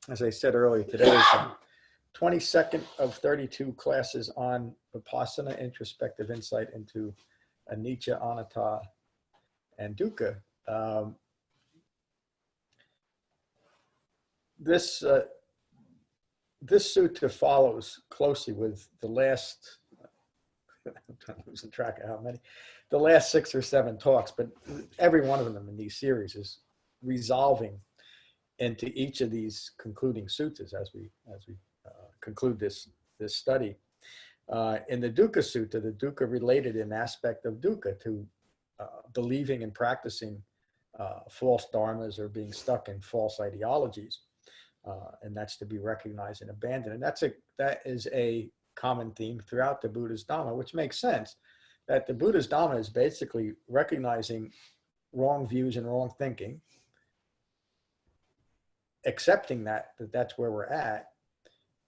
as I said earlier, today is the 22nd of 32 classes on Vipassana, introspective insight into Anicca, Anatta, and Dukkha. This sutta follows closely with the last, I'm losing track of how many, the last 6 or 7 talks, but every one of them in these series is resolving into each of these concluding suttas as we conclude this study. In the Dukkha Sutta, the Dukkha related an aspect of Dukkha to believing and practicing false dharmas or being stuck in false ideologies. And that's to be recognized and abandoned. And that is a common theme throughout the Buddha's Dhamma, which makes sense, that the Buddha's Dhamma is basically recognizing wrong views and wrong thinking, accepting that's where we're at,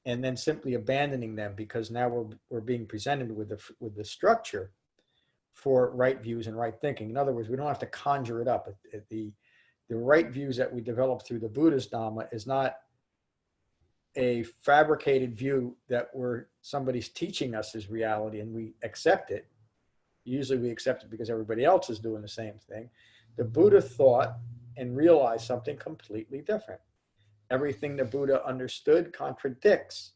and then simply abandoning them because now we're being presented with the structure for right views and right thinking. In other words, we don't have to conjure it up. The right views that we develop through the Buddha's Dhamma is not a fabricated view that somebody's teaching us is reality and we accept it. Usually we accept it because everybody else is doing the same thing. The Buddha thought and realized something completely different. Everything the Buddha understood contradicts.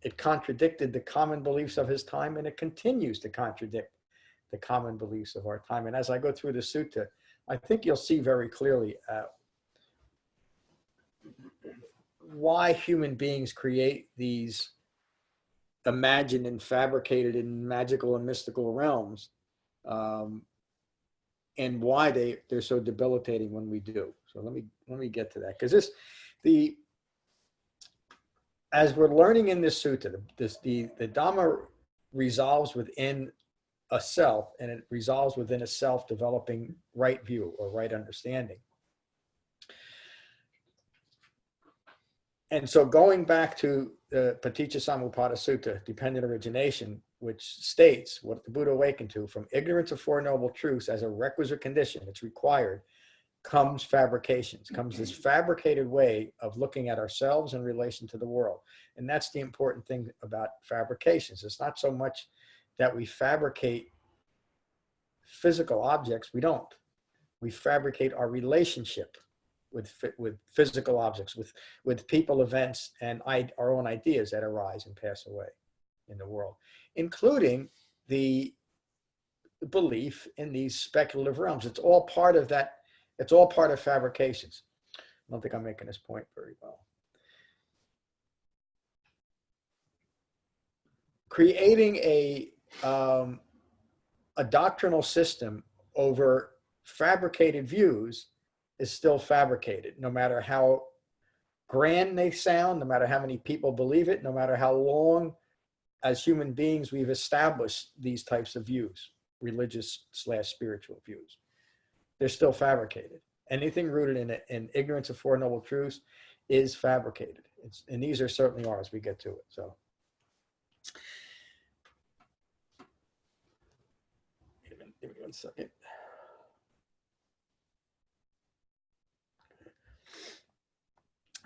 It contradicted the common beliefs of his time, and it continues to contradict the common beliefs of our time. And as I go through the sutta, I think you'll see very clearly why human beings create these imagined and fabricated and magical and mystical realms, and why they're so debilitating when we do. So let me get to that, because as we're learning in this sutta, the Dhamma resolves within a self, and it resolves within a self developing right view or right understanding. And so going back to the Paticcasamuppada Sutta, dependent origination, which states what the Buddha awakened to: from ignorance of Four Noble Truths as a requisite condition, it's required, comes fabrications, comes this fabricated way of looking at ourselves in relation to the world. And that's the important thing about fabrications. It's not so much that we fabricate physical objects. We don't. We fabricate our relationship with physical objects, with people, events, and our own ideas that arise and pass away in the world, including the belief in these speculative realms. It's all part of that. It's all part of fabrications. I don't think I'm making this point very well. Creating a doctrinal system over fabricated views is still fabricated, no matter how grand they sound, no matter how many people believe it, no matter how long as human beings we've established these types of views, religious/spiritual views. They're still fabricated. Anything rooted in ignorance of Four Noble Truths is fabricated. And these are certainly ours. We get to it. So, give me 1 second.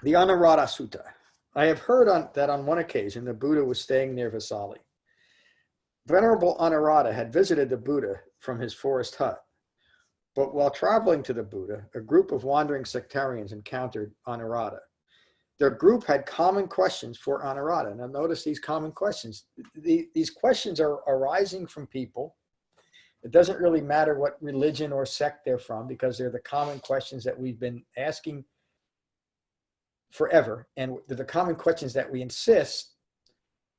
The Anuradha Sutta. I have heard that on one occasion the Buddha was staying near Vesali. Venerable Anuradha had visited the Buddha from his forest hut. But while traveling to the Buddha, a group of wandering sectarians encountered Anuradha. Their group had common questions for Anuradha. Now notice these common questions. These questions are arising from people. It doesn't really matter what religion or sect they're from, because they're the common questions that we've been asking forever. And they're the common questions that we insist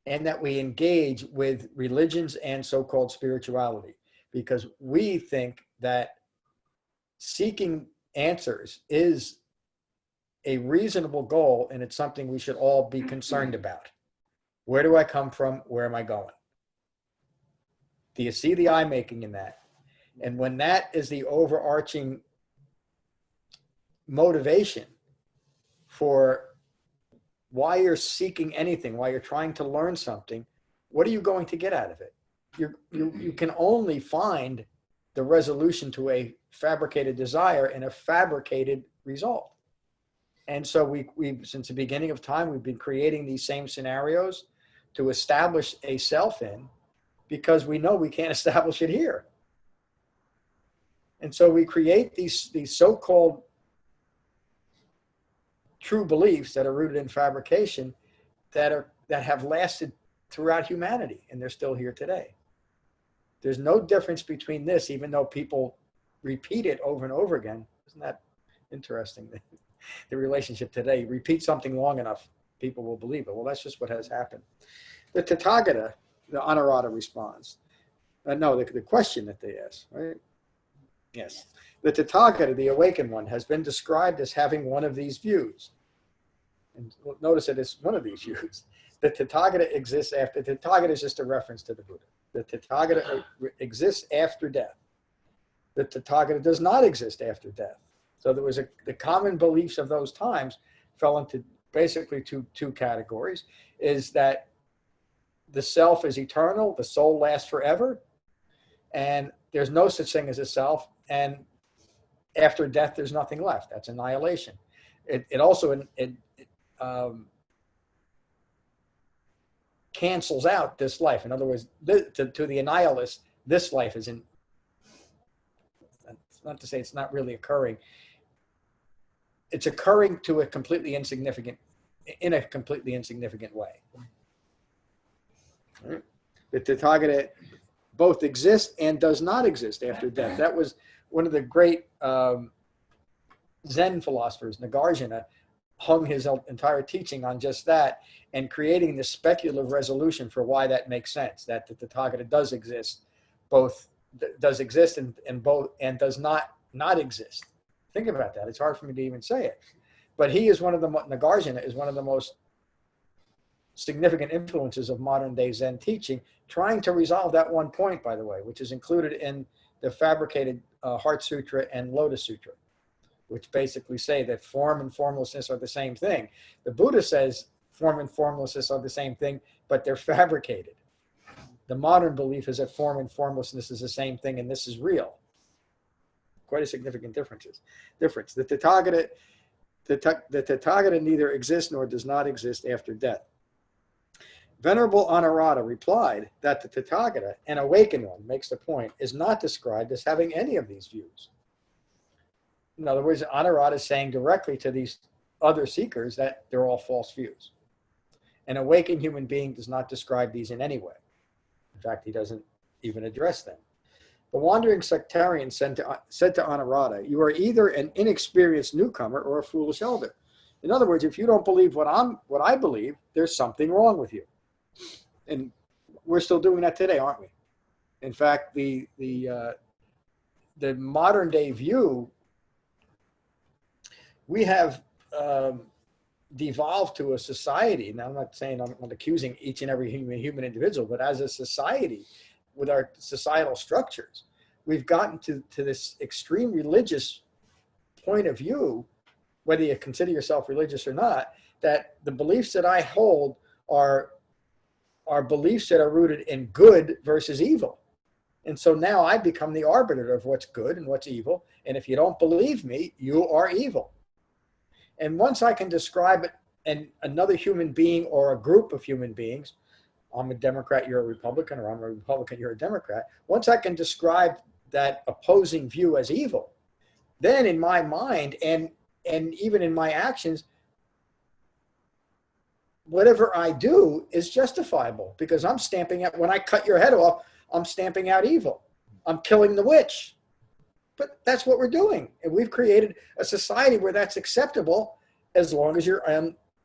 and that we engage with religions and so-called spirituality, because we think that seeking answers is a reasonable goal, and it's something we should all be concerned about. Where do I come from? Where am I going? Do you see the eye making in that? And when that is the overarching motivation for why you're seeking anything, why you're trying to learn something, what are you going to get out of it? You can only find the resolution to a fabricated desire in a fabricated result. And so we since the beginning of time, we've been creating these same scenarios to establish a self in, because we know we can't establish it here. And so we create these so-called true beliefs that are rooted in fabrication that have lasted throughout humanity, and they're still here today. There's no difference between this, even though people repeat it over and over again. Isn't that interesting? The relationship today, repeat something long enough, people will believe it. Well, that's just what has happened. The Tathagata, the Anuradha responds. The question that they ask, right? Yes. The Tathagata, the awakened one, has been described as having one of these views. And notice that it's one of these views. The Tathagata exists after. The Tathagata is just a reference to the Buddha. The Tathagata exists after death. The Tathagata does not exist after death. So there was the common beliefs of those times fell into basically two categories, is that the self is eternal, the soul lasts forever, and there's no such thing as a self, and after death there's nothing left. That's annihilation. It also cancels out this life. In other words, to the nihilist, this life is not to say it's not really occurring. It's occurring in a completely insignificant way. Right? The Tathagata both exists and does not exist after death. That was one of the great Zen philosophers, Nagarjuna, hung his entire teaching on just that, and creating the speculative resolution for why that makes sense, that the Tathagata does exist, and does not exist. Think about that. It's hard for me to even say it. But Nagarjuna is one of the most significant influences of modern day Zen teaching, trying to resolve that one point, by the way, which is included in the fabricated Heart Sutra and Lotus Sutra, which basically say that form and formlessness are the same thing. The Buddha says form and formlessness are the same thing, but they're fabricated. The modern belief is that form and formlessness is the same thing, and this is real. Quite a significant difference. The Tathagata neither exists nor does not exist after death. Venerable Anuradha replied that the Tathagata, an awakened one, makes the point, is not described as having any of these views. In other words, Anuradha is saying directly to these other seekers that they're all false views. An awakened human being does not describe these in any way. In fact, he doesn't even address them. The wandering sectarian said to Anuradha, "You are either an inexperienced newcomer or a foolish elder." In other words, if you don't believe what I believe, there's something wrong with you. And we're still doing that today, aren't we? In fact, the modern day view, we have devolved to a society. Now, I'm not saying I'm accusing each and every human individual, but as a society, with our societal structures, we've gotten to this extreme religious point of view, whether you consider yourself religious or not, that the beliefs that I hold are beliefs that are rooted in good versus evil. And so now I become the arbiter of what's good and what's evil. And if you don't believe me, you are evil. And once I can describe it in another human being or a group of human beings, I'm a Democrat, you're a Republican, or I'm a Republican, you're a Democrat. Once I can describe that opposing view as evil, then in my mind and even in my actions, whatever I do is justifiable, because I'm stamping out, when I cut your head off, I'm stamping out evil. I'm killing the witch. But that's what we're doing. And we've created a society where that's acceptable as long as you're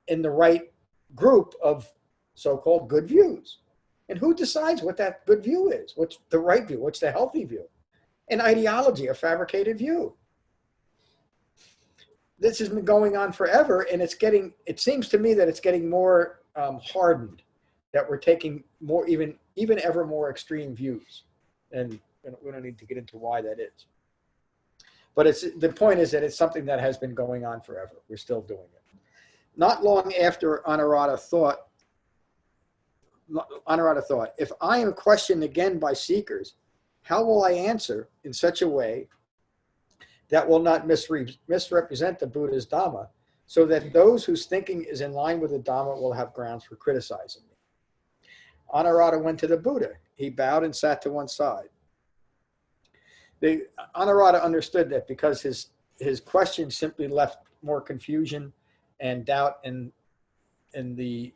in the right group of so-called good views. And who decides what that good view is? What's the right view? What's the healthy view? An ideology, a fabricated view. This has been going on forever, and it seems to me that it's getting more hardened, that we're taking more, even ever more extreme views. And we don't need to get into why that is. But the point is that it's something that has been going on forever. We're still doing it. Not long after Anuradha thought, if I am questioned again by seekers, how will I answer in such a way that will not misrepresent the Buddha's Dhamma, so that those whose thinking is in line with the Dhamma will have grounds for criticizing me. Anuradha went to the Buddha. He bowed and sat to one side. Anuradha understood that because his question simply left more confusion and doubt in the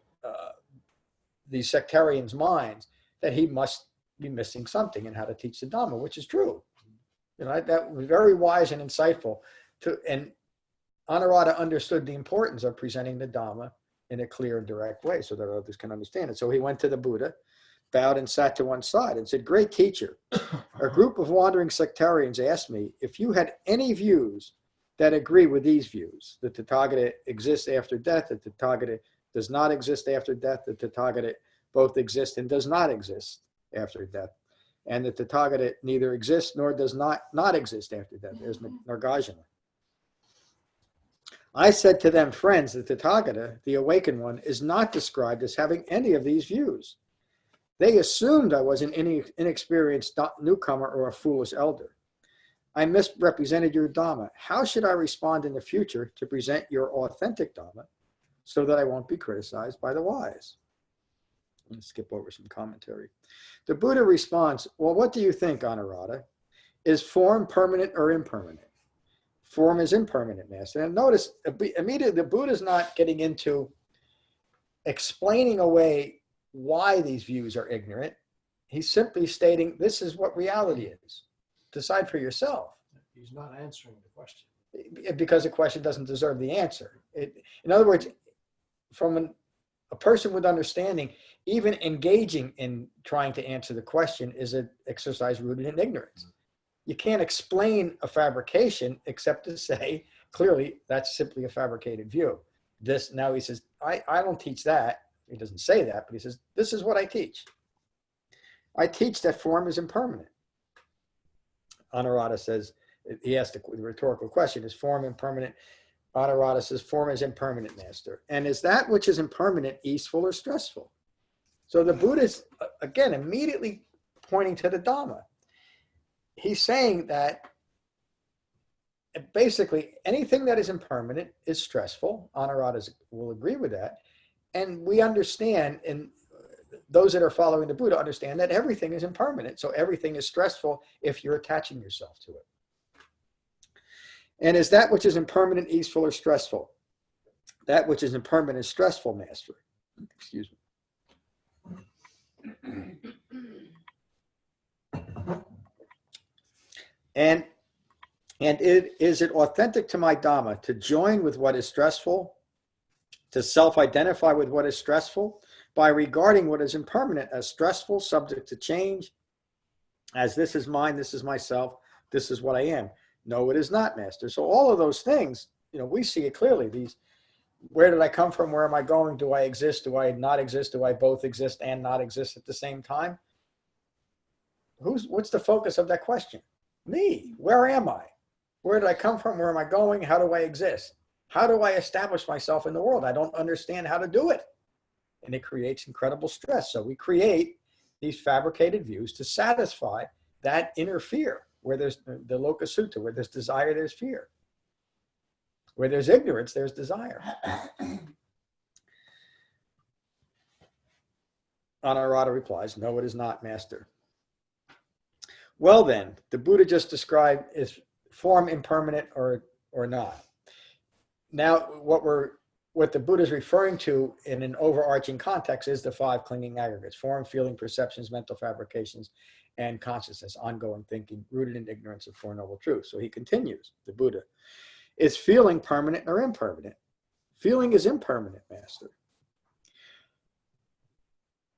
sectarians' minds, that he must be missing something in how to teach the Dhamma, which is true. That was very wise and insightful. And Anuradha understood the importance of presenting the Dhamma in a clear and direct way so that others can understand it. So he went to the Buddha, bowed and sat to one side and said, "Great teacher, a group of wandering sectarians asked me if you had any views that agree with these views. The Tathagata exists after death, the Tathagata does not exist after death, the Tathagata both exist and does not exist after death, and the Tathagata neither exists nor does not exist after death." There's Nargajana. I said to them, "Friends, the Tathagata, the awakened one, is not described as having any of these views. They assumed I was an inexperienced newcomer or a foolish elder. I misrepresented your Dhamma. How should I respond in the future to present your authentic Dhamma so that I won't be criticized by the wise?" Let's skip over some commentary. The Buddha responds, "Well, what do you think, Anuradha? Is form permanent or impermanent?" Form is impermanent, Master. And notice, immediately, the Buddha's not getting into explaining away why these views are ignorant. He's simply stating, this is what reality is. Decide for yourself. He's not answering the question. Because the question doesn't deserve the answer. In other words, from a person with understanding, even engaging in trying to answer the question is an exercise rooted in ignorance. You can't explain a fabrication except to say, clearly, that's simply a fabricated view. Now he says, I don't teach that. He doesn't say that, but he says, this is what I teach. I teach that form is impermanent. Anuradha says, he asked the rhetorical question, is form impermanent? Anuradha says, form is impermanent, Master. And is that which is impermanent easeful or stressful? So the Buddha is, again, immediately pointing to the Dhamma. He's saying that basically anything that is impermanent is stressful. Anuradha will agree with that. And we understand, and those that are following the Buddha understand that everything is impermanent. So everything is stressful if you're attaching yourself to it. And is that which is impermanent easeful or stressful? That which is impermanent is stressful, Master. Excuse me. And is it authentic to my Dhamma to join with what is stressful, to self-identify with what is stressful, by regarding what is impermanent as stressful, subject to change, as this is mine, this is myself, this is what I am? No, it is not, Master. So all of those things, we see it clearly. Where did I come from? Where am I going? Do I exist? Do I not exist? Do I both exist and not exist at the same time? What's the focus of that question? Me. Where am I? Where did I come from? Where am I going? How do I exist? How do I establish myself in the world? I don't understand how to do it. And it creates incredible stress. So we create these fabricated views to satisfy that inner fear. Where there's the Loka Sutta, where there's desire, there's fear. Where there's ignorance, there's desire. Anuradha replies, no, it is not, Master. Well then, the Buddha just described is form impermanent or not. Now, what the Buddha is referring to in an overarching context is the 5 clinging aggregates: form, feeling, perceptions, mental fabrications, and consciousness, ongoing thinking, rooted in ignorance of Four Noble Truths. So he continues, the Buddha, is feeling permanent or impermanent? Feeling is impermanent, Master.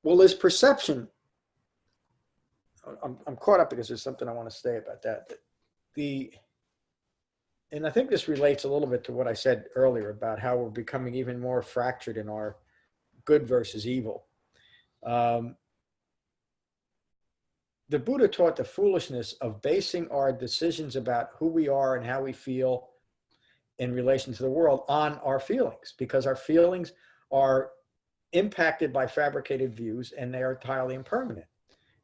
Well, is perception, I'm caught up because there's something I want to say about that. And I think this relates a little bit to what I said earlier about how we're becoming even more fractured in our good versus evil. The Buddha taught the foolishness of basing our decisions about who we are and how we feel in relation to the world on our feelings, because our feelings are impacted by fabricated views and they are entirely impermanent.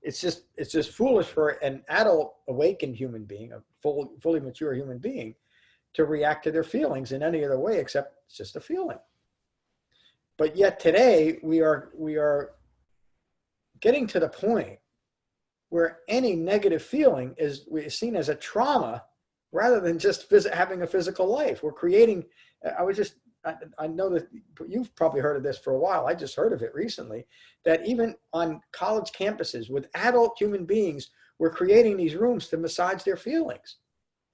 It's just foolish for an adult awakened human being, a fully mature human being, to react to their feelings in any other way except it's just a feeling. But yet today we are getting to the point where any negative feeling is seen as a trauma rather than just having a physical life. We're creating, I know that you've probably heard of this for a while. I just heard of it recently, that even on college campuses with adult human beings, we're creating these rooms to massage their feelings,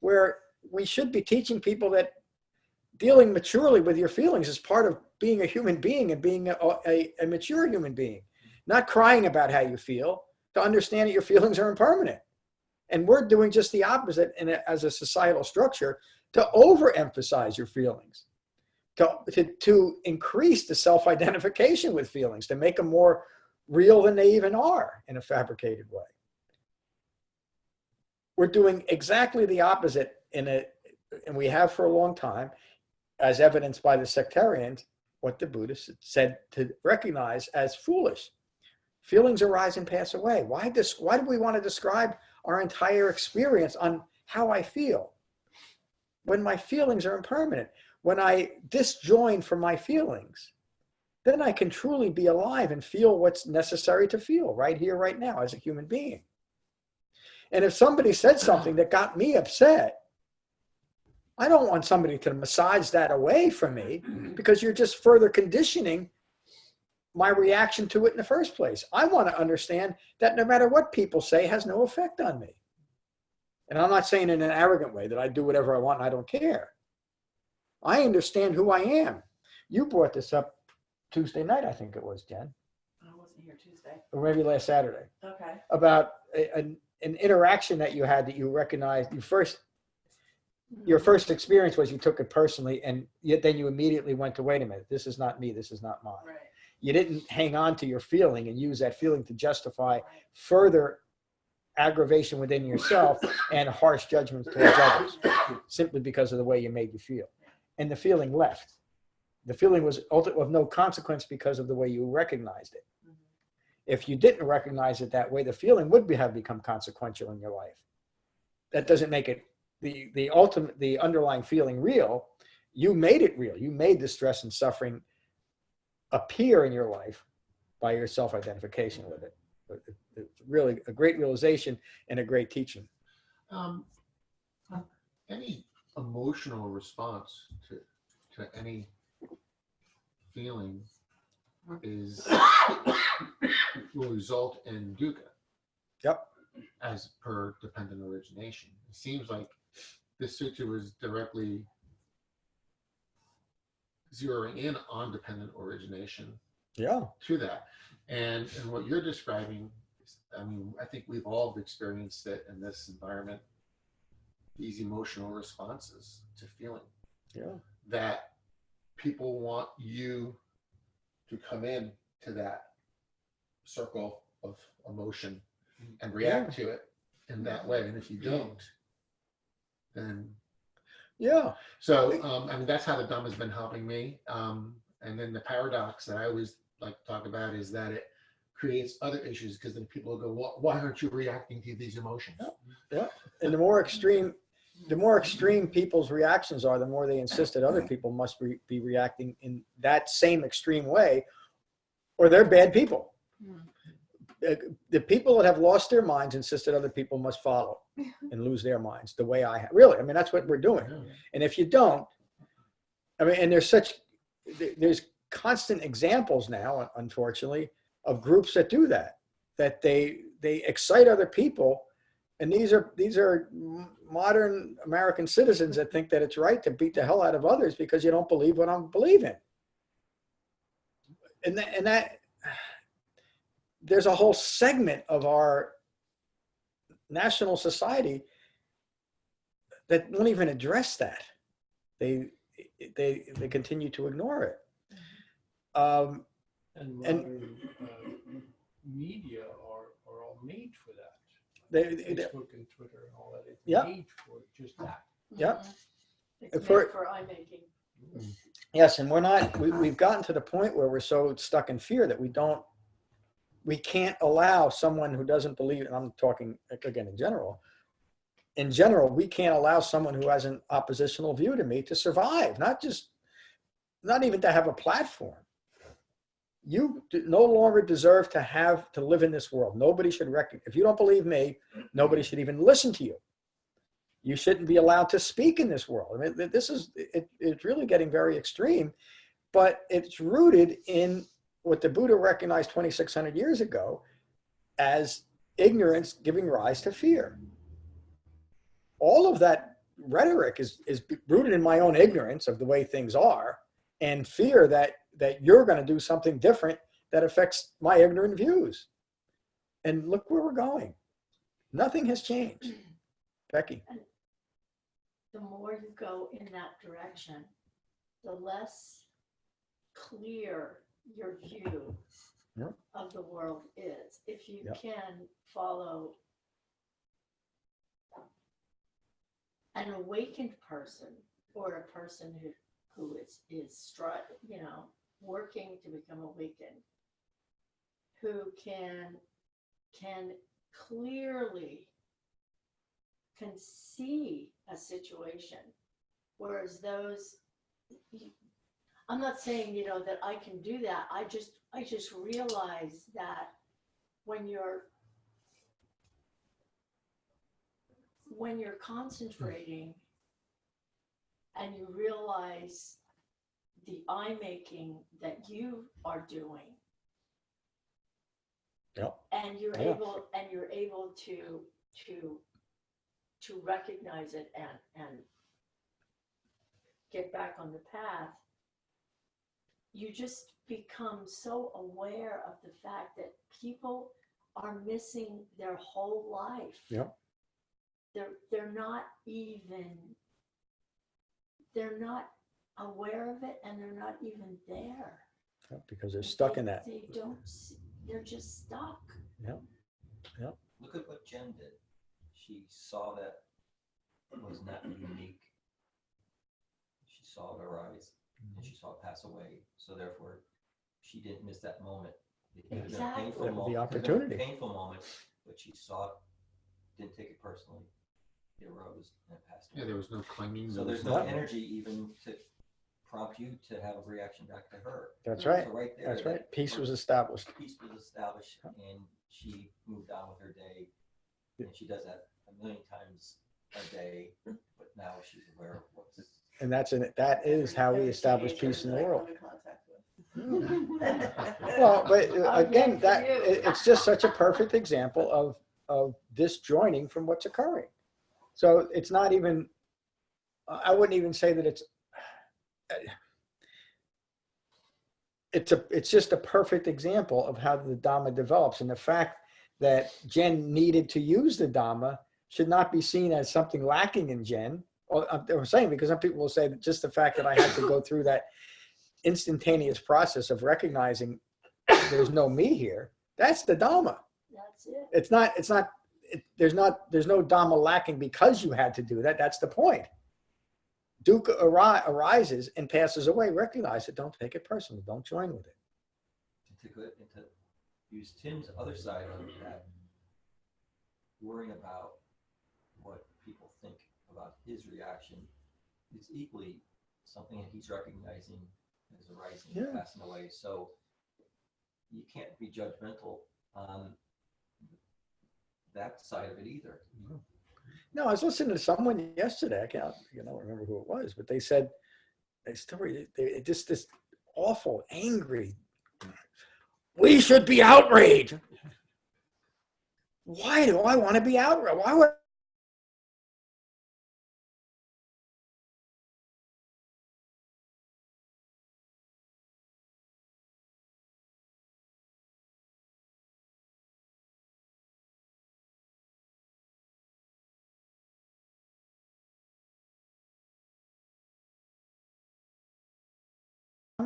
where we should be teaching people that dealing maturely with your feelings is part of being a human being and being a mature human being, not crying about how you feel, to understand that your feelings are impermanent. And we're doing just the opposite as a societal structure, to overemphasize your feelings, to increase the self-identification with feelings, to make them more real than they even are in a fabricated way. We're doing exactly the opposite and we have for a long time, as evidenced by the sectarians, what the Buddhists said to recognize as foolish. Feelings arise and pass away. Why do we want to describe our entire experience on how I feel when my feelings are impermanent? When I disjoin from my feelings, then I can truly be alive and feel what's necessary to feel right here, right now, as a human being. And if somebody said something that got me upset, I don't want somebody to massage that away from me, because you're just further conditioning my reaction to it in the first place. I want to understand that no matter what people say has no effect on me. And I'm not saying in an arrogant way that I do whatever I want and I don't care. I understand who I am. You brought this up Tuesday night, I think it was, Jen. I wasn't here Tuesday. Or maybe last Saturday. Okay. About an interaction that you had that you recognized. Your first experience was you took it personally, and yet then you immediately went to, wait a minute, this is not me, this is not mine. Right. You didn't hang on to your feeling and use that feeling to justify further aggravation within yourself and harsh judgments towards others, simply because of the way you made you feel. And the feeling left. The feeling was of no consequence because of the way you recognized it. Mm-hmm. If you didn't recognize it that way, the feeling would have become consequential in your life. That doesn't make it the underlying feeling real. You made it real. You made the stress and suffering appear in your life by your self-identification with it. It's really a great realization and a great teaching. Any emotional response to any feeling will result in dukkha. Yep. As per dependent origination. It seems like this sutta was directly zeroing in on dependent origination. Yeah. To that. And what you're describing, I mean, I think we've all experienced it in this environment, these emotional responses to feeling. Yeah. That people want you to come in to that circle of emotion and react to it in that way. And if you don't, then yeah. So I mean, that's how the Dhamma has been helping me. And then the paradox that I always like to talk about is that it creates other issues, because then people will go, well, why aren't you reacting to these emotions? Yeah. And the more extreme people's reactions are, the more they insist that other people must be reacting in that same extreme way, or they're bad people. The people that have lost their minds insist that other people must follow and lose their minds the way I have. Really, I mean, that's what we're doing. And if you don't, I mean, and there's constant examples now, unfortunately, of groups that do that they excite other people. And these are modern American citizens that think that it's right to beat the hell out of others because you don't believe what I'm believing. And that there's a whole segment of our national society that won't even address that. They continue to ignore it. And modern media are all made for that. Facebook and Twitter and all that. It's made for just that. Yep. It's made for eye making. Yes, and we've gotten to the point where we're so stuck in fear that we can't allow someone who doesn't believe, and I'm talking again in general, in general, we can't allow someone who has an oppositional view to me to survive, not even to have a platform. You no longer deserve to live in this world. Nobody should recognize. If you don't believe me, nobody should even listen to you. You shouldn't be allowed to speak in this world. I mean, it's really getting very extreme, but it's rooted in what the Buddha recognized 2,600 years ago as ignorance giving rise to fear. All of that rhetoric is rooted in my own ignorance of the way things are, and fear that you're going to do something different that affects my ignorant views. And look where we're going. Nothing has changed. Becky. And the more you go in that direction, the less clear your view of the world is. If you can follow an awakened person, or a person who is working to become awakened, who can clearly see a situation, whereas those, I'm not saying that I can do that. I just realize that when you're concentrating and you realize the eye making that you are doing, and you're able to recognize it and get back on the path, you just become so aware of the fact that people are missing their whole life. They're not aware of it, and they're not even there. Because they're stuck in that. They don't. They're just stuck. Look at what Jen did. She saw that it was not unique. She saw it arise, and she saw it pass away. So therefore, she didn't miss that moment. It could have been a painful moment. The opportunity. Painful moment, but she saw it, didn't take it personally. It arose and it passed away. Yeah, there was no clinging. So there's no energy even to prompt you to have a reaction back to her. That's right. So right there, That's right. Peace was established. Peace was established, and she moved on with her day. And she does that 1,000,000 times a day, but now she's aware of what's. And that is how we establish peace in the world. Well, but again, it's just such a perfect example of disjoining from what's occurring. So it's not even, I wouldn't even say that it's just a perfect example of how the Dhamma develops. And the fact that Jen needed to use the Dhamma should not be seen as something lacking in Jen. I'm saying, because some people will say that just the fact that I had to go through that instantaneous process of recognizing there's no me here, that's the Dhamma. That's it. There's no Dhamma lacking because you had to do that. That's the point. Dukkha arises and passes away. Recognize it. Don't take it personally. Don't join with it. And to use Tim's other side on that, worrying about what people think about his reaction is equally something that he's recognizing as arising and passing away. So you can't be judgmental on that side of it either. No, I was listening to someone yesterday. I can't remember who it was, but they said just this awful, angry. We should be outraged. Why do I want to be outraged? Why would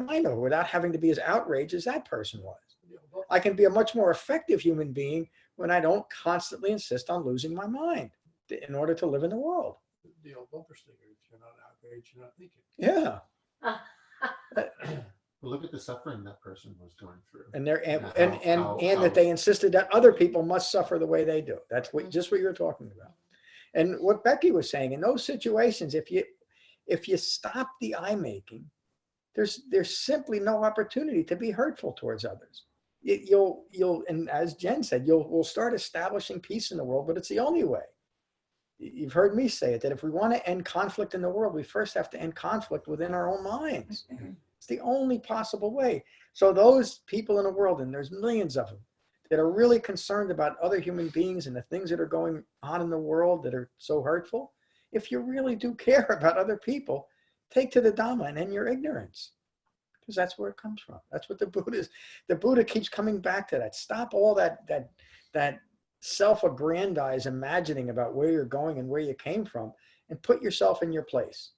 I know without having to be as outraged as that person was? I can be a much more effective human being when I don't constantly insist on losing my mind in order to live in the world. The old bumper sticker, if you're not outraged, you're not thinking. Yeah. Well, look at the suffering that person was going through. And that they insisted that other people must suffer the way they do. That's just what you're talking about. And what Becky was saying, in those situations, if you stop the I making, there's simply no opportunity to be hurtful towards others. You'll and as Jen said, we'll start establishing peace in the world, but it's the only way. You've heard me say it, that if we want to end conflict in the world, we first have to end conflict within our own minds. It's the only possible way. So those people in the world, and there's millions of them, that are really concerned about other human beings and the things that are going on in the world that are so hurtful, if you really do care about other people, take to the Dhamma and end your ignorance. Because that's where it comes from. That's what the Buddha keeps coming back to that. Stop all that self-aggrandize imagining about where you're going and where you came from, and put yourself in your place.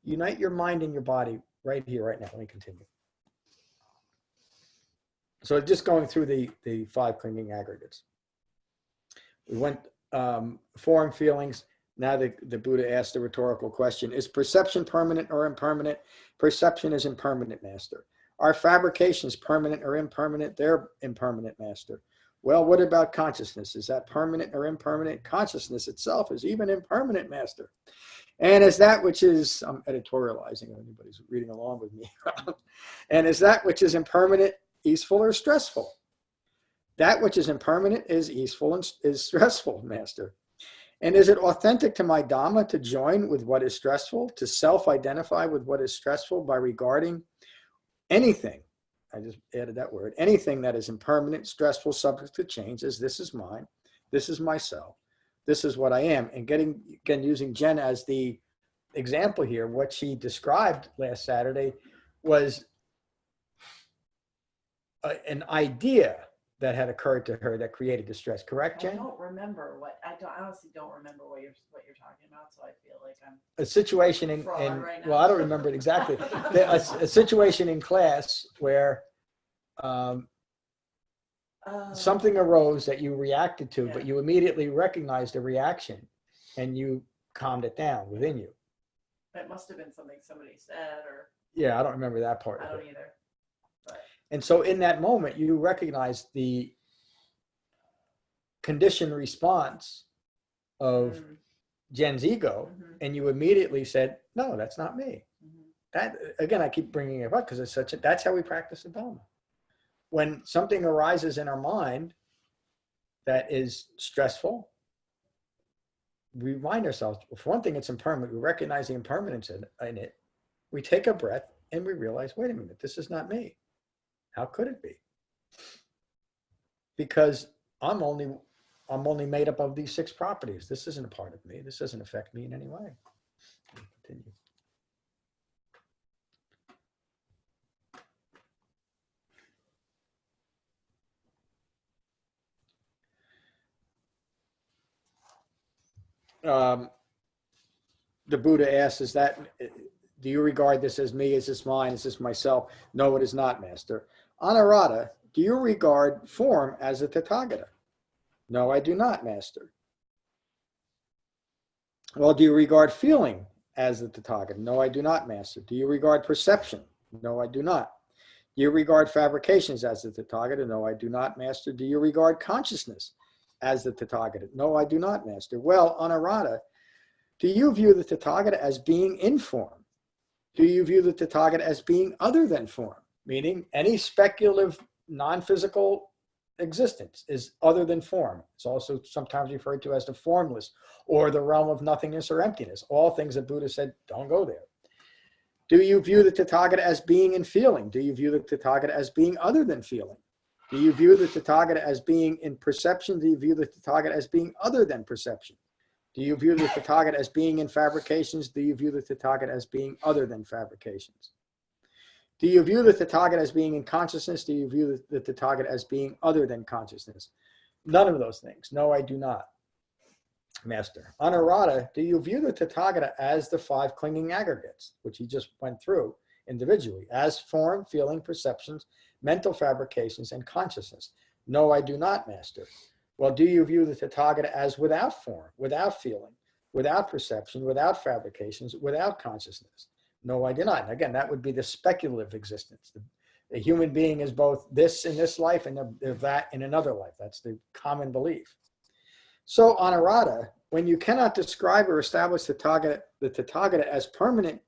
Unite your mind and your body right here, right now. Let me continue. So just going through the 5 clinging aggregates. We went form, feelings. Now the Buddha asked the rhetorical question, is perception permanent or impermanent? Perception is impermanent, Master. Are fabrications permanent or impermanent? They're impermanent, Master. Well, what about consciousness? Is that permanent or impermanent? Consciousness itself is even impermanent, Master. And is that which is, I'm editorializing if anybody's reading along with me. And is that which is impermanent easeful or stressful? That which is impermanent is easeful and is stressful, Master. And is it authentic to my Dhamma to join with what is stressful, to self-identify with what is stressful by regarding anything, I just added that word, anything that is impermanent, stressful, subject to change, as this is mine, this is myself, this is what I am. And again, using Jen as the example here, what she described last Saturday was an idea that had occurred to her that created distress. Correct, Jen? I don't remember I honestly don't remember what you're talking about, so I feel like I'm a situation in right now. well, I don't remember it exactly. A situation in class where something arose that you reacted to, but you immediately recognized the reaction and you calmed it down within you. It must have been something somebody said, or Yeah, I don't remember that part I of don't it. either. But And so in that moment, you recognized the conditioned response of Jen's ego, and you immediately said, no, that's not me. That, again, I keep bringing it up because it's that's how we practice the Dhamma. When something arises in our mind that is stressful, we remind ourselves, for one thing, it's impermanent. We recognize the impermanence in it. We take a breath and we realize, wait a minute, this is not me. How could it be? Because I'm only made up of these 6 properties. This isn't a part of me. This doesn't affect me in any way. Continue. The Buddha asks, do you regard this as me? Is this mine? Is this myself? No, it is not, Master. Anuradha, do you regard form as a Tathagata? No, I do not, Master. Well, do you regard feeling as the Tathagata? No, I do not, Master. Do you regard perception? No, I do not. Do you regard fabrications as the Tathagata? No, I do not, Master. Do you regard consciousness as the Tathagata? No, I do not, Master. Well, Anuradha, do you view the Tathagata as being in form? Do you view the Tathagata as being other than form? Meaning any speculative, non-physical existence is other than form. It's also sometimes referred to as the formless or the realm of nothingness or emptiness. All things that Buddha said, don't go there. Do you view the Tathagata as being in feeling? Do you view the Tathagata as being other than feeling? Do you view the Tathagata as being in perception? Do you view the Tathagata as being other than perception? Do you view the Tathagata as being in fabrications? Do you view the Tathagata as being other than fabrications? Do you view the Tathagata as being in consciousness? Do you view the Tathagata as being other than consciousness? None of those things. No, I do not, Master. Anuradha, do you view the Tathagata as the 5 clinging aggregates, which he just went through individually, as form, feeling, perceptions, mental fabrications, and consciousness? No, I do not, Master. Well, do you view the Tathagata as without form, without feeling, without perception, without fabrications, without consciousness? No, I do not. And again, that would be the speculative existence. The human being is both this in this life and they're that in another life. That's the common belief. So, Anuradha, when you cannot describe or establish the Tathagata as permanent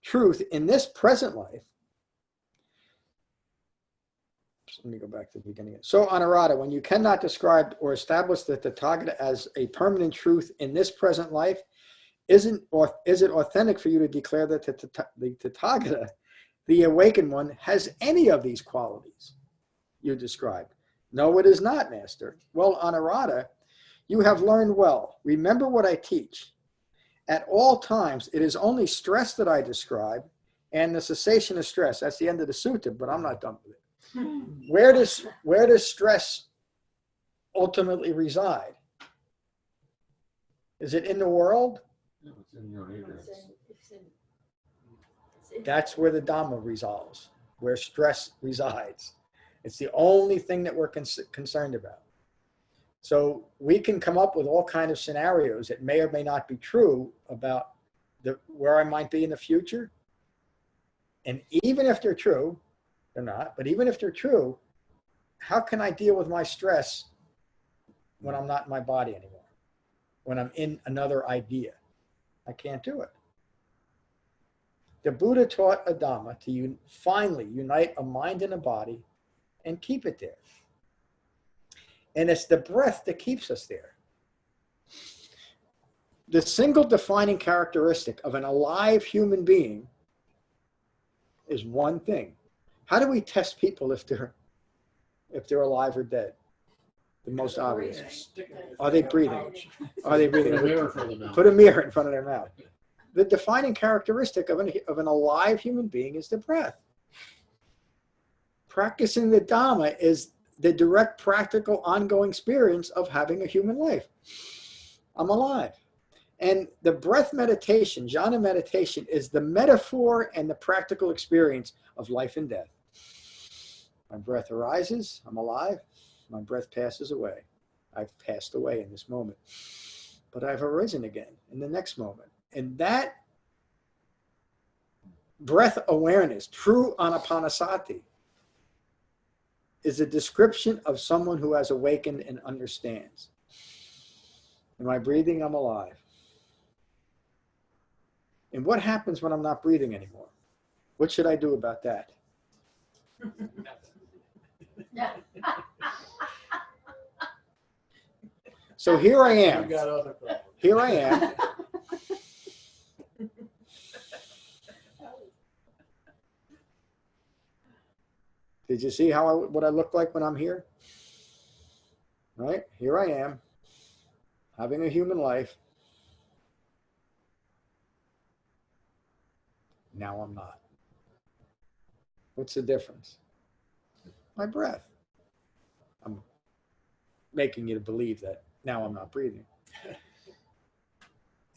truth in this present life, let me go back to the beginning. So, Anuradha, when you cannot describe or establish the Tathagata as a permanent truth in this present life, is it authentic for you to declare that the Tathagata, the awakened one, has any of these qualities you described? No, it is not, Master. Well, Anuradha, you have learned well. Remember what I teach. At all times, it is only stress that I describe and the cessation of stress. That's the end of the sutta, but I'm not done with it. Where does stress ultimately reside? Is it in the world? It's in your ignorance. That's where the Dhamma resolves, where stress resides. It's the only thing that we're concerned about. So we can come up with all kinds of scenarios that may or may not be true about where I might be in the future. And even if they're true, they're not, but even if they're true, how can I deal with my stress when I'm not in my body anymore? When I'm in another idea? I can't do it. The Buddha taught a Dhamma to finally unite a mind and a body and keep it there. And it's the breath that keeps us there. The single defining characteristic of an alive human being is one thing. How do we test people if they're alive or dead? The most obvious. Are they breathing? Are they breathing? Put a mirror in front of their mouth. Put a mirror in front of their mouth. The defining characteristic of an alive human being is the breath. Practicing the Dhamma is the direct, practical, ongoing experience of having a human life. I'm alive. And the breath meditation, jhana meditation, is the metaphor and the practical experience of life and death. My breath arises, I'm alive. My breath passes away. I've passed away in this moment. But I've arisen again in the next moment. And that breath awareness, true anapanasati, is a description of someone who has awakened and understands. Am I breathing? I'm alive. And what happens when I'm not breathing anymore? What should I do about that? So here I am. You got other problems. Here I am. Did you see what I look like when I'm here? Right? Here I am, having a human life. Now I'm not. What's the difference? My breath. I'm making you to believe that now I'm not breathing.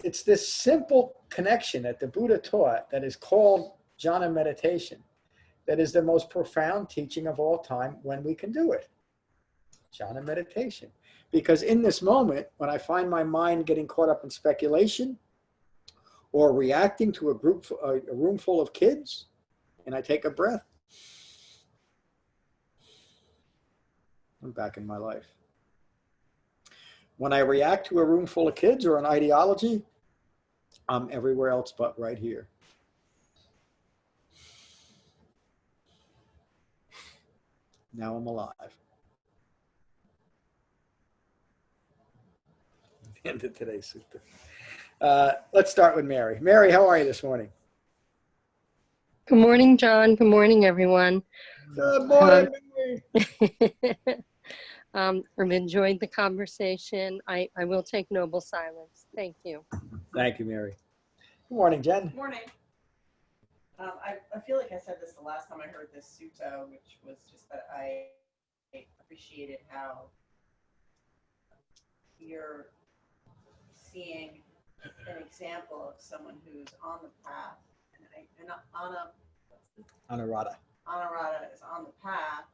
It's this simple connection that the Buddha taught that is called jhana meditation. That is the most profound teaching of all time when we can do it. Jhana meditation. Because in this moment, when I find my mind getting caught up in speculation or reacting to a room full of kids, and I take a breath, I'm back in my life. When I react to a room full of kids or an ideology, I'm everywhere else but right here. Now I'm alive. The end of today's sutta. Let's start with Mary. Mary, how are you this morning? Good morning, John. Good morning, everyone. Good morning, Mary. I've enjoyed the conversation. I will take noble silence. Thank you. Thank you, Mary. Good morning, Jen. Good morning. I feel like I said this the last time I heard this sutta, which was just that I appreciated how you're seeing an example of someone who's on the path, and Anuradha is on the path,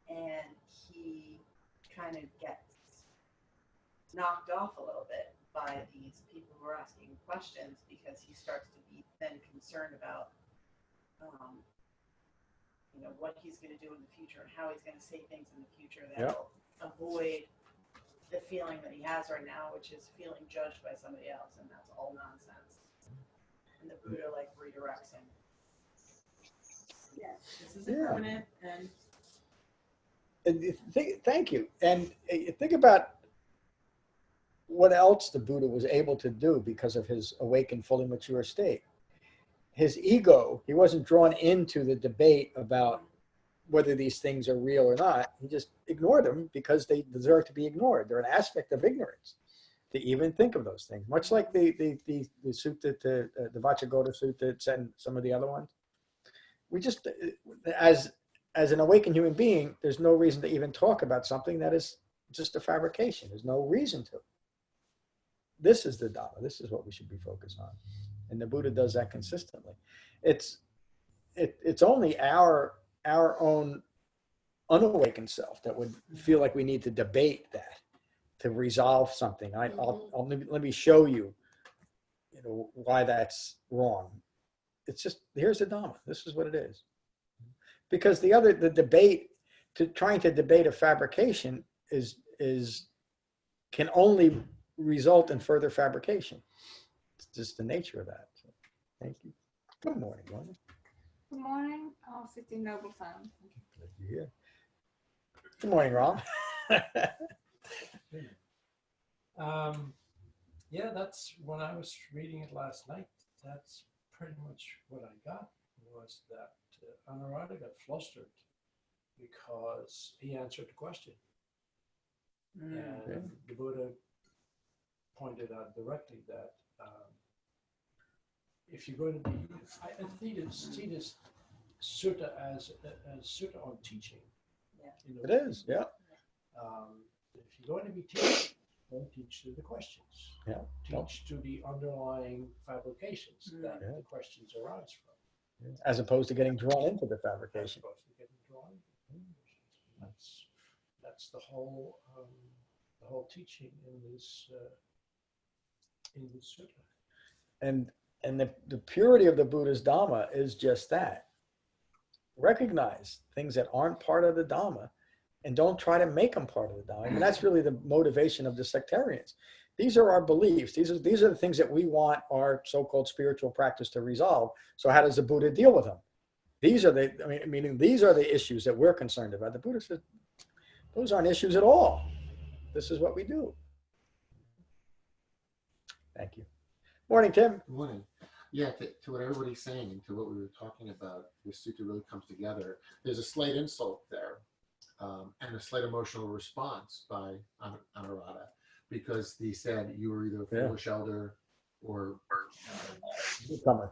and he kind of gets knocked off a little bit by these people who are asking questions because he starts to be then concerned about what he's going to do in the future and how he's going to say things in the future that will avoid the feeling that he has right now, which is feeling judged by somebody else, and that's all nonsense. And the Buddha like redirects him. Yeah, this is impermanent, and Thank you. And think about what else the Buddha was able to do because of his awakened, fully mature state. His ego, he wasn't drawn into the debate about whether these things are real or not. He just ignored them because they deserve to be ignored. They're an aspect of ignorance to even think of those things. Much like the sutta, the Vacchagotta Sutta, and some of the other ones. We just, as an awakened human being, there's no reason to even talk about something that is just a fabrication. There's no reason to. This is the Dhamma. This is what we should be focused on. And the Buddha does that consistently. It's only our own unawakened self that would feel like we need to debate that to resolve something. Let me show you, why that's wrong. It's just, here's the Dhamma. This is what it is. Because the debate, trying to debate a fabrication can only result in further fabrication. It's just the nature of that. So, thank you. Good morning, Wanda. Good morning, all 16 noble sons. Good to hear. Good morning, Ram. Yeah, that's when I was reading it last night. That's pretty much what I got, was that Anuradha got flustered because he answered the question. And the Buddha pointed out directly that if you're going to be, I see this sutta as a sutta on teaching. It is, yeah. If you're going to be teaching, don't teach to the questions. Yeah. Teach to the underlying fabrications that the questions arise from. As opposed to getting drawn into the fabrication. As opposed to getting drawn into the that's the whole teaching in this sutta. And the purity of the Buddha's Dhamma is just that. Recognize things that aren't part of the Dhamma and don't try to make them part of the Dhamma. I mean, that's really the motivation of the sectarians. These are our beliefs. These are the things that we want our so-called spiritual practice to resolve. So how does the Buddha deal with them? These are these are the issues that we're concerned about. The Buddha said, those aren't issues at all. This is what we do. Thank you. Morning, Tim. Good morning. Yeah, to what everybody's saying and to what we were talking about, this sutta really comes together. There's a slight insult there and a slight emotional response by Anuradha, because he said you were either a foolish elder or newcomer.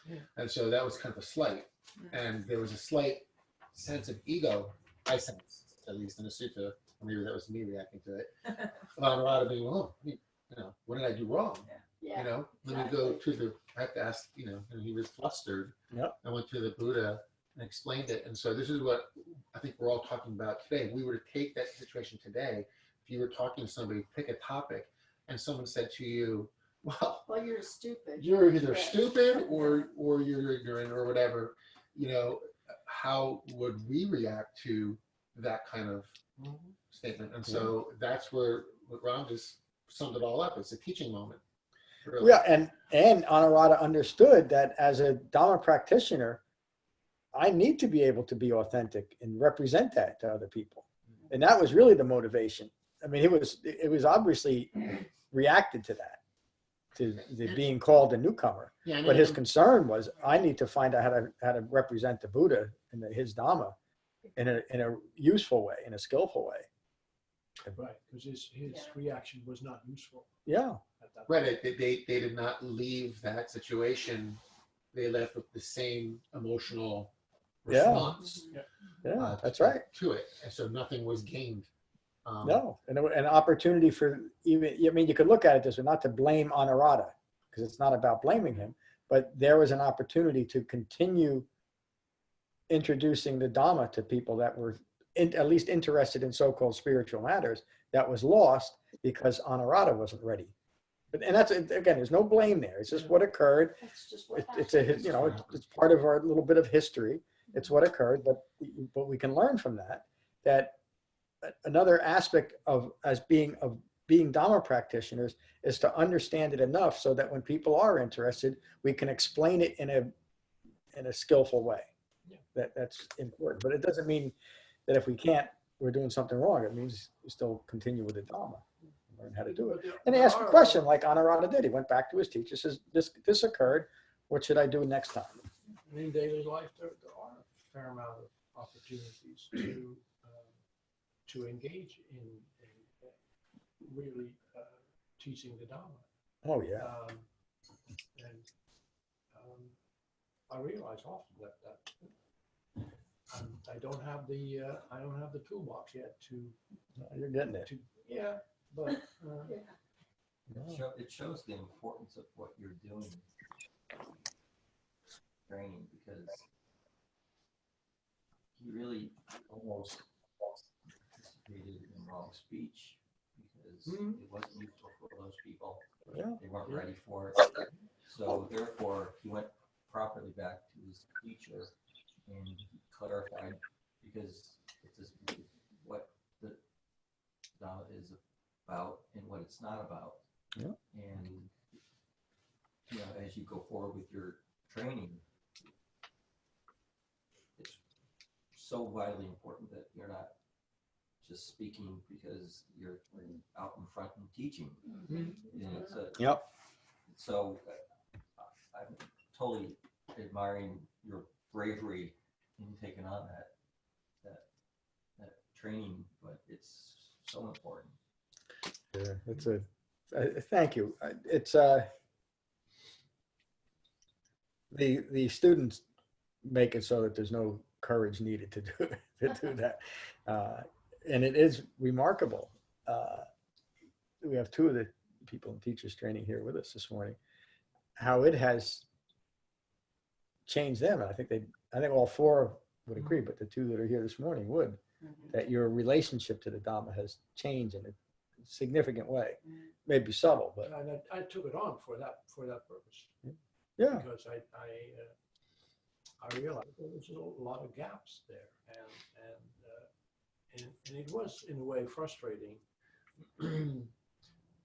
Yeah. And so that was kind of a slight. And there was a slight sense of ego, I sensed, at least in the sutta. Maybe that was me reacting to it. Anuradha being, what did I do wrong? Yeah. Let me go to I have to ask, and he was flustered. Yep. I went to the Buddha and explained it. And so this is what I think we're all talking about today. If we were to take that situation today, if you were talking to somebody, pick a topic, and someone said to you, well, you're stupid. You're either stupid or you're ignorant or whatever, how would we react to that kind of statement? And so that's where Ram just summed it all up. It's a teaching moment. Really. Yeah, and Anuradha understood that as a Dhamma practitioner, I need to be able to be authentic and represent that to other people. And that was really the motivation. I mean, it was obviously reacted to that, to the being called a newcomer. Yeah, but his concern was, I need to find out how to represent the Buddha and his Dhamma in a useful way, in a skillful way. Right, because his reaction was not useful. Yeah. Right, they did not leave that situation. They left with the same emotional response. Yeah, that's right. To it, and so nothing was gained. No, and an opportunity for you could look at it this way, not to blame Anuradha, because it's not about blaming him, but there was an opportunity to continue introducing the Dhamma to people that were at least interested in so-called spiritual matters, that was lost because Anuradha wasn't ready. And that's, again, there's no blame there. It's just what occurred. It's part of our little bit of history. It's what occurred, but we can learn from that another aspect of being Dhamma practitioners is to understand it enough so that when people are interested, we can explain it in a skillful way. Yeah. That's important. But it doesn't mean that if we can't, we're doing something wrong. It means we still continue with the Dhamma, learn how to do it. And he asked a question like Anuradha did. He went back to his teacher, says, this occurred. What should I do next time? In daily life, there are a fair amount of opportunities to engage in really teaching the Dhamma. Oh, yeah. And I realize often that I don't have the toolbox yet to. You're getting it. Yeah, but It shows the importance of what you're doing, training, because he really almost participated in wrong speech because it wasn't useful for those people. Yeah. They weren't ready for it. So therefore, he went properly back to his teacher and he clarified, because it's what the Dhamma is about and what it's not about. Yeah. And as you go forward with your training, it's so vitally important that you're not just speaking because you're out in front and teaching. Yep. So I'm totally admiring your bravery in taking on that training, but it's so important. Yeah, thank you. It's the students make it so that there's no courage needed to do that, and it is remarkable. We have two of the people in teachers training here with us this morning. How it has changed them, and I think all four would agree, but the two that are here this morning would. That your relationship to the Dhamma has changed in a significant way. Maybe subtle, but I took it on for that purpose. yeah. Because I realized there was a lot of gaps there, and it was in a way frustrating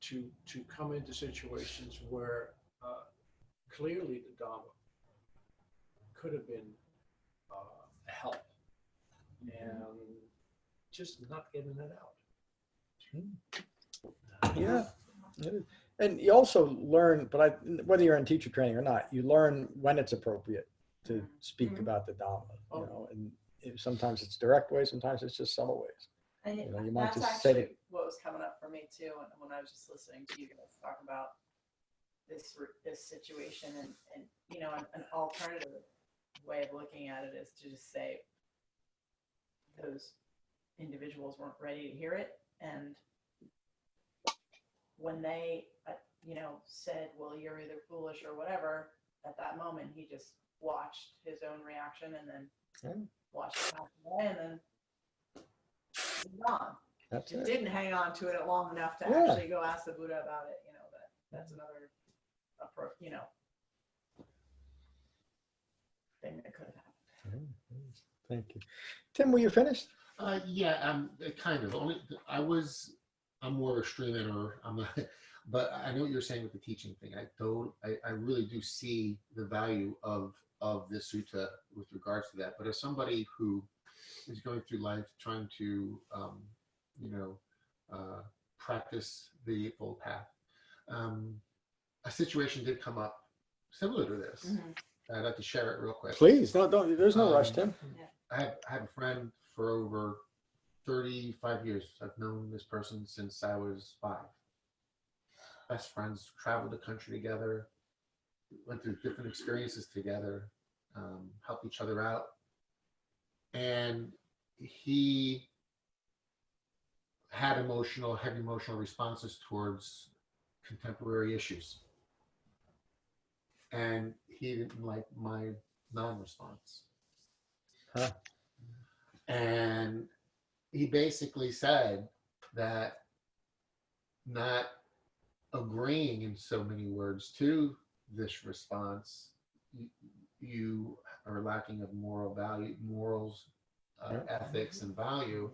to come into situations where clearly the Dhamma could have been a help, and just not getting it out. Yeah. And you also learn, but whether you're in teacher training or not, you learn when it's appropriate to speak about the Dhamma, and sometimes it's direct ways, sometimes it's just subtle ways. You might That's just say actually it. what was coming up for me too when I was just listening to you guys talk about this situation, and an alternative way of looking at it is to just say those individuals weren't ready to hear it, and when they said, well, you're either foolish or whatever, at that moment he just watched his own reaction and then watched it pass away, and then moved on. That's It it. didn't hang on to it long enough to actually go ask the Buddha about it. That's another approach, thing that could have happened. Thank you. Tim, were you finished? Yeah, kind of. I'm more extreme or I'm not, but I know what you're saying with the teaching thing. I really do see the value of this sutta with regards to that. But as somebody who is going through life trying to, practice the Eightfold Path, a situation did come up similar to this. Mm-hmm. I'd like to share it real quick. Please, don't. There's no rush, Tim. I have a friend for over 35 years. I've known this person since I was 5. Best friends, traveled the country together, went through different experiences together, helped each other out. And he had heavy emotional responses towards contemporary issues. And he didn't like my non-response. Huh. And he basically said that not agreeing in so many words to this response, you are lacking of morals, ethics, and value,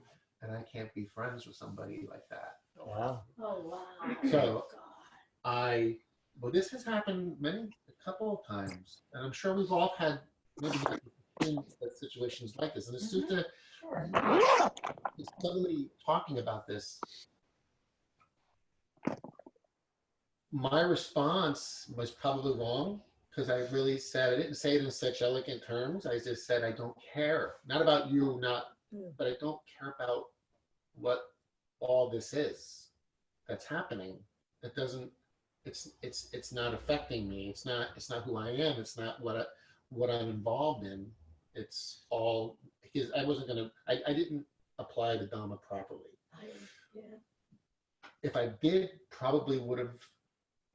and I can't be friends with somebody like that. Wow. Oh, wow. So God. well, this has happened a couple of times, and I'm sure we've all had maybe situations like this. And the sutta Sure. is suddenly talking about this. My response was probably wrong because I really said, I didn't say it in such elegant terms. I just said, I don't care. Not about you, but I don't care about what all this is that's happening. It doesn't, it's not affecting me. It's not who I am. It's not what I'm involved in. It's all, because I wasn't going to, I didn't apply the Dhamma properly. Yeah. If I did, probably would have,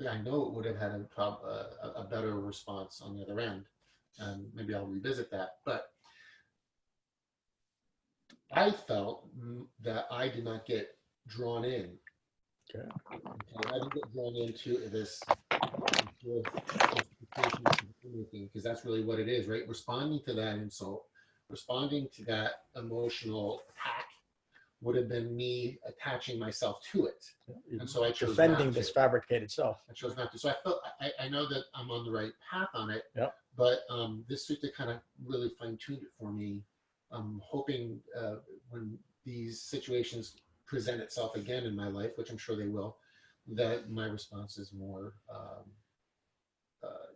I know it would have had a better response on the other end. And maybe I'll revisit that. But I felt that I did not get drawn in. Okay. I didn't get drawn into this because that's really what it is, right? Responding to that insult, responding to that emotional attack would have been me attaching myself to it. And so I chose defending not this to. fabricated self. I chose not to. So I felt I know that I'm on the right path on it. Yep. But this sutta kind of really fine-tuned it for me. I'm hoping when these situations present itself again in my life, which I'm sure they will, that my response is more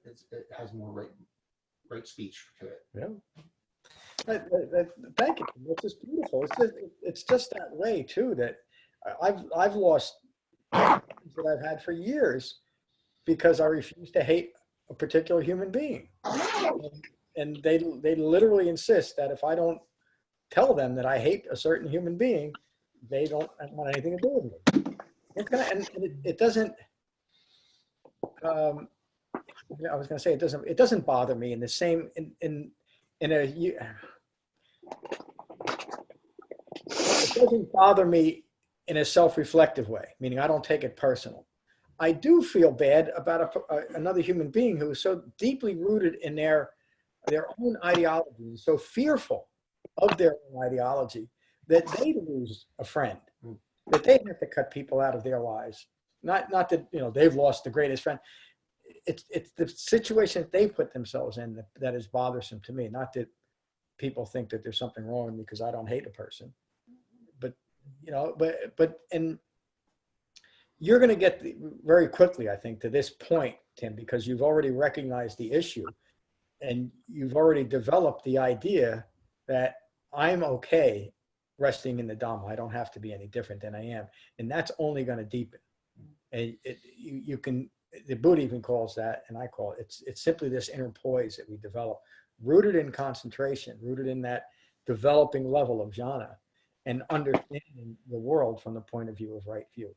it has more right speech to it. Yeah. Thank you. It's just beautiful. It's just that way too. That I've lost that I've had for years because I refuse to hate a particular human being, and they literally insist that if I don't tell them that I hate a certain human being, they don't want anything to do with me. And it doesn't. I was going to say it doesn't bother me in the same in a. It doesn't bother me in a self-reflective way, meaning I don't take it personal. I do feel bad about another human being who is so deeply rooted in their own ideology, so fearful of their own ideology that they lose a friend, that they have to cut people out of their lives. Not that they've lost the greatest friend. It's the situation that they put themselves in that is bothersome to me. Not that people think that there's something wrong with me because I don't hate a person, but and you're going to get very quickly, I think, to this point, Tim, because you've already recognized the issue and you've already developed the idea that I'm okay resting in the Dhamma. I don't have to be any different than I am, and that's only going to deepen. And you can. The Buddha even calls that, and I call it, it's simply this inner poise that we develop, rooted in concentration, rooted in that developing level of jhana, and understanding the world from the point of view of right view.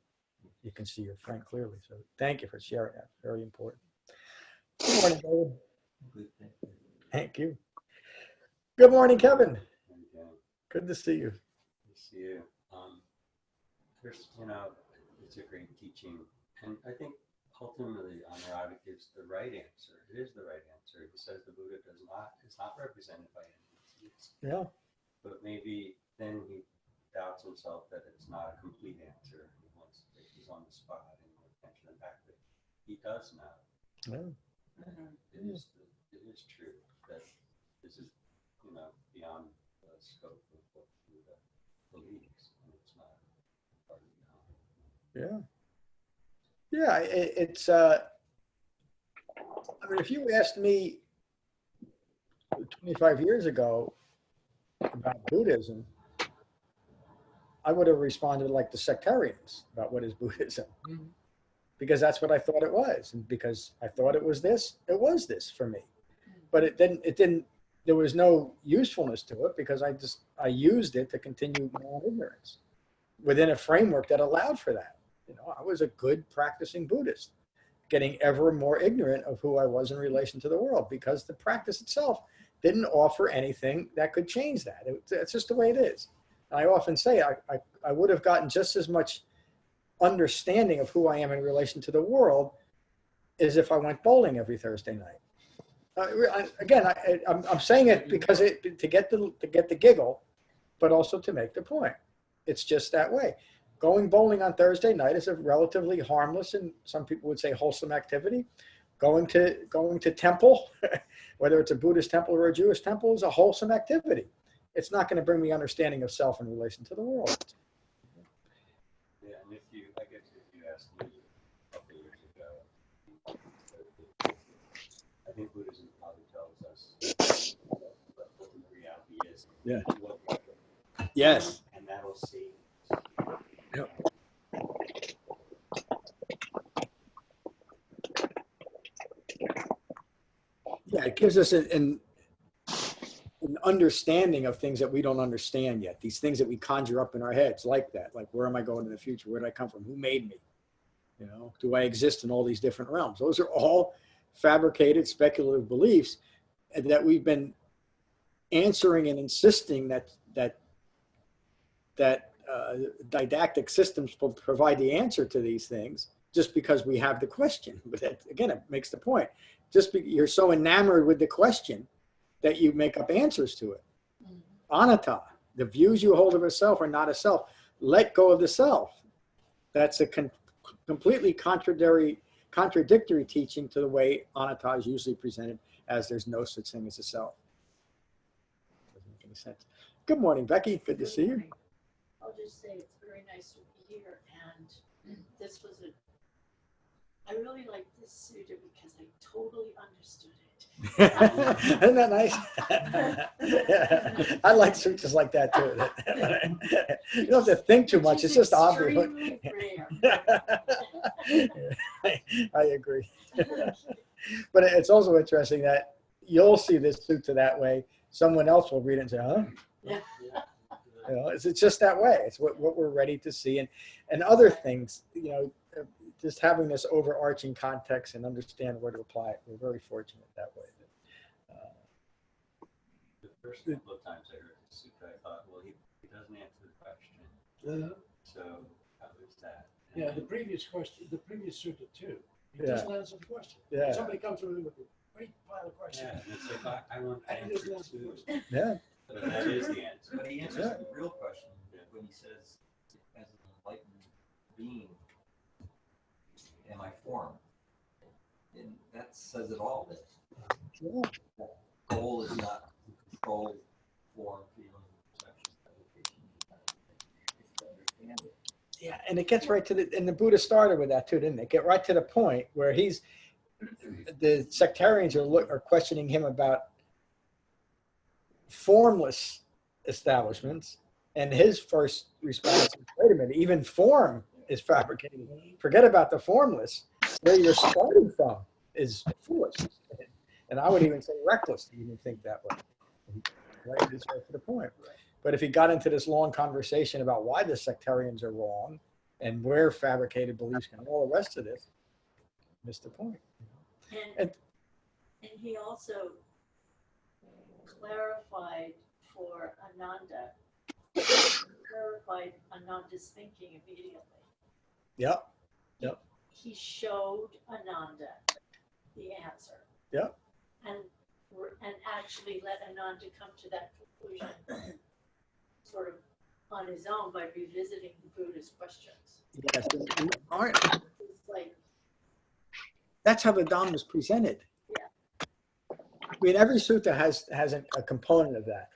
You can see your friend clearly. So thank you for sharing that. Very important. Good morning, David. Thank you. Good morning, Kevin. Good to see you. Good to see you. There's, it's a great teaching, and I think ultimately Anuradha gives the right answer. It is the right answer. He says the Buddha is not represented by any. Yeah. But maybe then he doubts himself that it's not a complete answer. He's on the spot and will mention the fact that he does know. Yeah. It is true that this is beyond the scope of what the Buddha believes, and it's not part of the Dhamma. Yeah. Yeah, it's, I mean, if you asked me 25 years ago about Buddhism, I would have responded like the sectarians about what is Buddhism, because that's what I thought it was. And because I thought it was this for me. But it didn't, there was no usefulness to it because I used it to continue my own ignorance within a framework that allowed for that. I was a good practicing Buddhist, getting ever more ignorant of who I was in relation to the world because the practice itself didn't offer anything that could change that. It's just the way it is. And I often say I would have gotten just as much understanding of who I am in relation to the world as if I went bowling every Thursday night. I'm saying it because to get the giggle, but also to make the point. It's just that way. Going bowling on Thursday night is a relatively harmless and some people would say wholesome activity. Going to temple, whether it's a Buddhist temple or a Jewish temple, is a wholesome activity. It's not going to bring me understanding of self in relation to the world. Yeah, and I guess if you asked me a couple of years ago, I think Buddhism probably tells us what the reality is. Yeah. What, Yes. and that'll save us. Yep. Yeah, it gives us an understanding of things that we don't understand yet. These things that we conjure up in our heads like that. Like, where am I going in the future? Where did I come from? Who made me? You know, do I exist in all these different realms? Those are all fabricated speculative beliefs that we've been answering and insisting that didactic systems will provide the answer to these things just because we have the question. But that, again, it makes the point. You're so enamored with the question that you make up answers to it. Anatta, the views you hold of a self are not a self. Let go of the self. That's a completely contradictory teaching to the way anatta is usually presented, as there's no such thing as a self. Doesn't make any sense. Good morning, Becky. Good to see you. I'll just say it's very nice to be here, and this was I really like this sutta because I totally understood it. Isn't that nice? I like sutras like that too. You don't have to think too much. It's just obvious. Extremely rare. I agree. But it's also interesting that you'll see this sutta that way. Someone else will read it and say, huh? Yeah. You know, it's just that way. It's what we're ready to see. And other things, you know, just having this overarching context and understand where to apply it. We're very fortunate that way. The first couple of times I heard the sutta, I thought, well, he doesn't answer the question. So how is that? And Yeah, then- the previous sutta too. He Yeah. doesn't answer the question. Yeah. Somebody comes with a great pile of questions. Yeah, and it's like, I want And he doesn't answers answer the too. question. Yeah. But that is the answer. But he answers the real question when he says, as an enlightened being, am I formed? And that says it all. That goal is not to control form, feeling, perception, meditation. It's to understand it. Yeah, and it gets right to and the Buddha started with that too, didn't it? Get right to the point where the sectarians are questioning him about formless establishments, and his first response is, wait a minute, even form is fabricated. Forget about the formless. Where you're starting from is foolish. And I would even say reckless to even think that way. Right? It's right to the point. But if he got into this long conversation about why the sectarians are wrong and where fabricated beliefs and all the rest of this, missed the point. And he also clarified for Ananda, clarified Ananda's thinking immediately. Yep. He showed Ananda the answer. Yep. And actually let Ananda come to that conclusion sort of on his own by revisiting the Buddha's questions. Yes. It's like, That's how the Dhamma is presented. Yeah. I mean, every sutta has a component of that.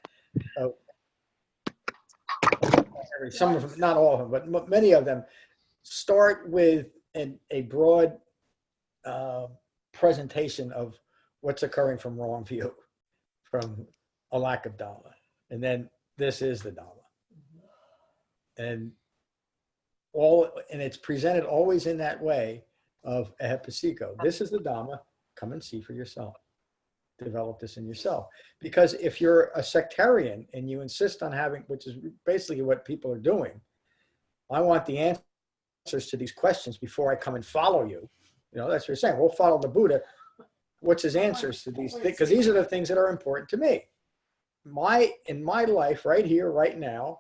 Some of them, not all of them, but many of them start with a broad presentation of what's occurring from wrong view, from a lack of Dhamma. And then this is the Dhamma. And it's presented always in that way of ehepasiko. This is the Dhamma, come and see for yourself. Develop this in yourself. Because if you're a sectarian and you insist on having, which is basically what people are doing, I want the answers to these questions before I come and follow you. You know, that's what you're saying. We'll follow the Buddha. What's his answers to these things? Because these are the things that are important to me. In my life, right here, right now,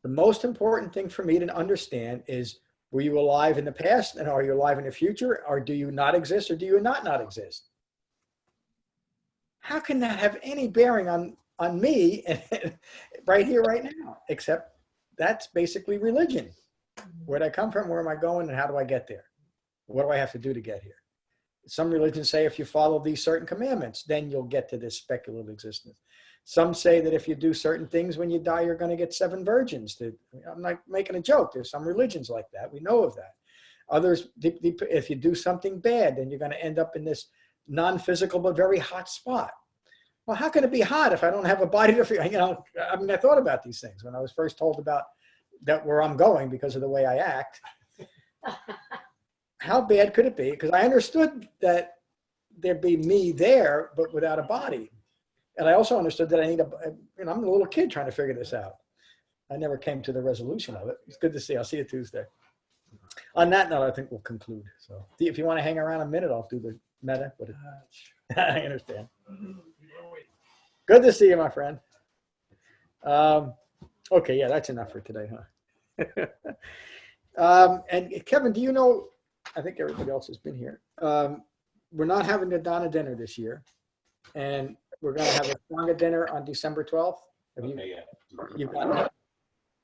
the most important thing for me to understand is, were you alive in the past and are you alive in the future? Or do you not exist or do you not exist? How can that have any bearing on me right here, right now? Except that's basically religion. Where'd I come from? Where am I going? And how do I get there? What do I have to do to get here? Some religions say if you follow these certain commandments, then you'll get to this speculative existence. Some say that if you do certain things when you die, you're going to get 7 virgins. I'm not making a joke. There's some religions like that. We know of that. Others, if you do something bad, then you're going to end up in this non-physical but very hot spot. Well, how can it be hot if I don't have a body to feel? I mean, I thought about these things when I was first told about that where I'm going because of the way I act. How bad could it be? Because I understood that there'd be me there, but without a body. And I also understood that I need I'm a little kid trying to figure this out. I never came to the resolution of it. It's good to see you. I'll see you Tuesday. On that note, I think we'll conclude. So if you want to hang around a minute, I'll do the meta. But I understand. Good to see you, my friend. Okay, yeah, that's enough for today, huh? And Kevin, do you know, I think everybody else has been here. We're not having the Donna dinner this year. And we're going to have a sangha dinner on December 12th. Have you, you've got that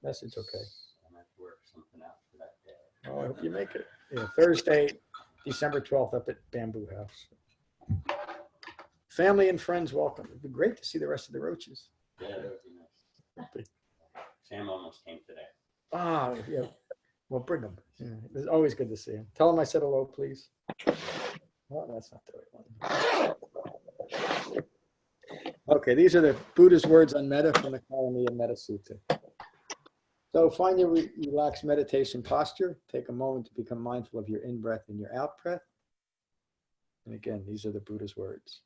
message? Okay. I might work something out for that day. Oh, I hope you make it. Yeah, Thursday, December 12th up at Bamboo House. Family and friends welcome. It'd be great to see the rest of the roaches. Yeah, that would be nice. Sam almost came today. Ah, yeah. Well, bring them. Yeah, it's always good to see him. Tell him I said hello, please. Oh, that's not the right one. Okay, these are the Buddha's words on metta from the Kalaniya Metta Sutta. So find your relaxed meditation posture. Take a moment to become mindful of your in-breath and your out-breath. And again, these are the Buddha's words.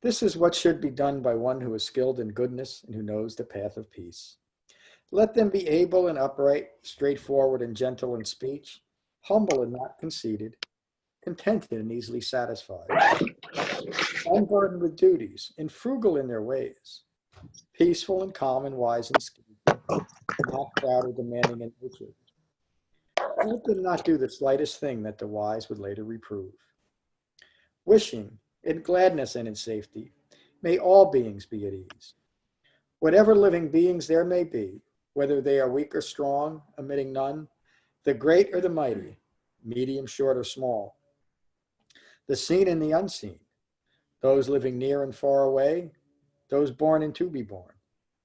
This is what should be done by one who is skilled in goodness and who knows the path of peace. Let them be able and upright, straightforward and gentle in speech, humble and not conceited, contented and easily satisfied, unburdened with duties, and frugal in their ways, peaceful and calm and wise and skillful, not proud or demanding in nature. Let them not do the slightest thing that the wise would later reprove. Wishing, in gladness and in safety, may all beings be at ease. Whatever living beings there may be, whether they are weak or strong, omitting none, the great or the mighty, medium, short, or small, the seen and the unseen, those living near and far away, those born and to be born,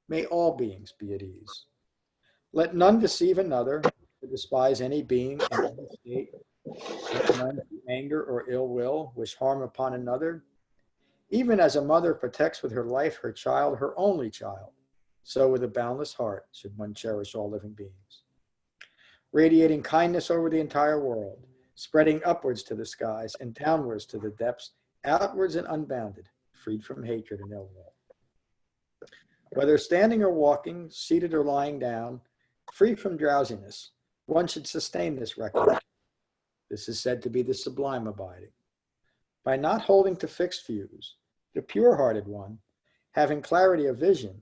may all beings be at ease. Let none deceive another, or despise any being in any state. Let none through anger or ill will wish harm upon another. Even as a mother protects with her life her child, her only child, so with a boundless heart should one cherish all living beings. Radiating kindness over the entire world, spreading upwards to the skies and downwards to the depths, outwards and unbounded, freed from hatred and ill will. Whether standing or walking, seated or lying down, free from drowsiness, one should sustain this recollection. This is said to be the sublime abiding. By not holding to fixed views, the pure-hearted one, having clarity of vision,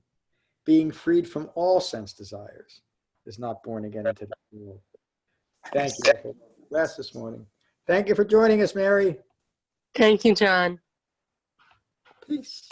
being freed from all sense desires, is not born again into the world. Thank you for class this morning. Thank you for joining us, Mary. Thank you, John. Peace.